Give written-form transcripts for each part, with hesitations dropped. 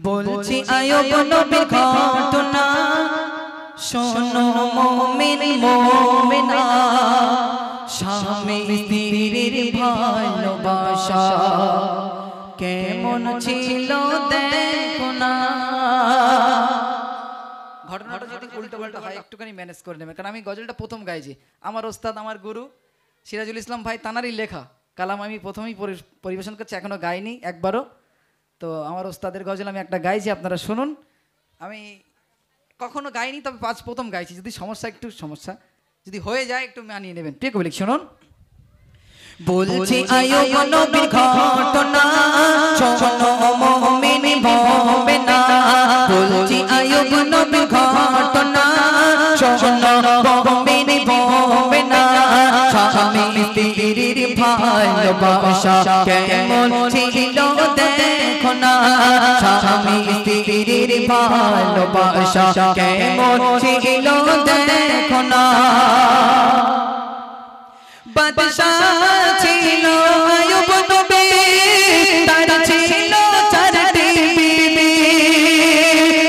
বলছি আয়ুব নবীর ঘটনা শোনো মুমিন মুমিনা, স্বামী স্ত্রীর ভালোবাসা কেমন ছিল দেখো না। ঘটনাটা যদি উল্টো পাল্টা হয় একটুখানি ম্যানেজ করে নেবে, কারণ আমি গজলটা প্রথম গাইছি। আমার ওস্তাদ আমার গুরু সিরাজুল ইসলাম ভাই তানারই লেখা কালাম আমি প্রথমেই পরিবেশন করছি, এখনো গাইনি একবারও। তো আমার ওস্তাদের গজল আমি একটা গাইছি, আপনারা শুনুন। আমি কখনো গাইনি, তবে প্রথম গাইছি। যদি একটু সমস্যা যদি হয়ে যায় একটু মানিয়ে নেবেন। প্রিয় কবি শুনুন। বলছি আয়ুব নবীর ঘটনা শোনো মুমিন মুমিনা, বলছি আয়ুব নবীর ঘটনা শোনো মুমিন মুমিনা, স্বামী স্ত্রীর ভালোবাসা কেমন ছিল দেখো না, স্বামী স্ত্রীর ভালোবাসা কেমন ছিল দেখো না। বাদশাহ ছিল আয়ুব নবী, তার ছিল চারটি বিবি,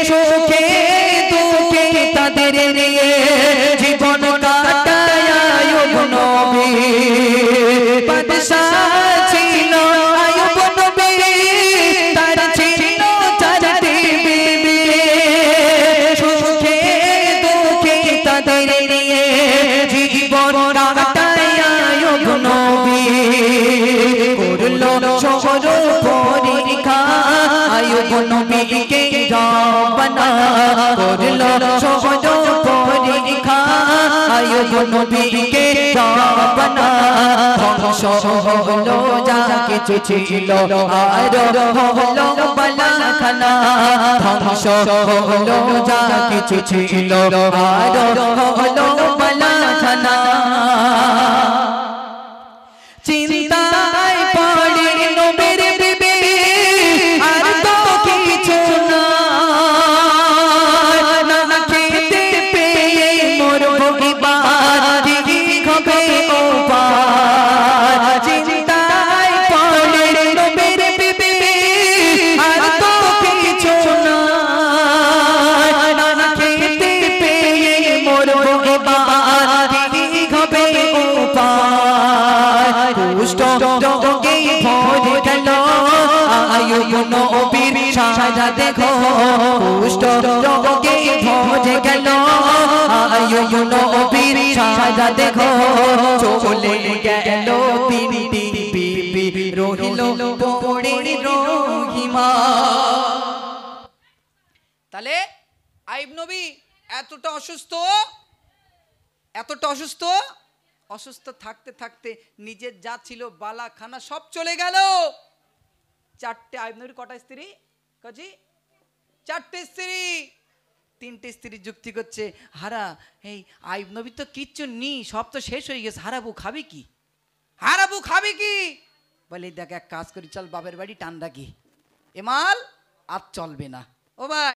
সুখে দুঃখে তাদের নিয়ে জীবন কাটায় আয়ুব নবী। বাদশাহ ছিল আয়ুব নবী, তার ছিল চারটি বিবি, সুখে দুঃখে তাদের নিয়ে জীবন কাটায় আয়ুব নবী। করলো শহর পরীক্ষা আয়ুব নবীকে রব্বানা, করলো শহর পরীক্ষা আয়ুব নবীকে রব্বানা। ধ্বংস হলো যা কিছু ছিল আর হলো বালাখানা, ধ্বংস হলো যা কিছু ছিল আর হলো বালাখানা। চিন্তায় পড়ে নবীর বিবি আর তো কিছু না, না খেতে পেয়ে মরবো এবার কি হবে উপায়। চিন্তায় পড়ে নবীর বিবি আর তো কিছু না, না খেতে পেয়ে মরবো এবার কি হবে উপায়। কুষ্ঠ রোগে ভরে গেল আয়ুব নবীর সাজা দেখো, কুষ্ঠ রোগে ভরে গেল আয়ুব নবীর সাজা দেখো। চলে গেল তিনটি বিবি রহিল পড়ে রহিমা। তাহলে আয়ুব নবী এতটা অসুস্থ অসুস্থ থাকতে থাকতে নিজের যা ছিল বালাখানা সব চলে গেল। চারটে আয়ুব নবীর কটা স্ত্রী? কাজী চারটে স্ত্রী। তিনটে স্ত্রী যুক্তি করছে, হারা এই আয়ুব নবী তো কিচ্ছু নি, সব তো শেষ হয়ে গেছে, হারাবু খাবি কি? বলে দেখ এক কাজ করি, চল বাপের বাড়ি টান রাখি, এমাল আর চলবে না। ও ভাই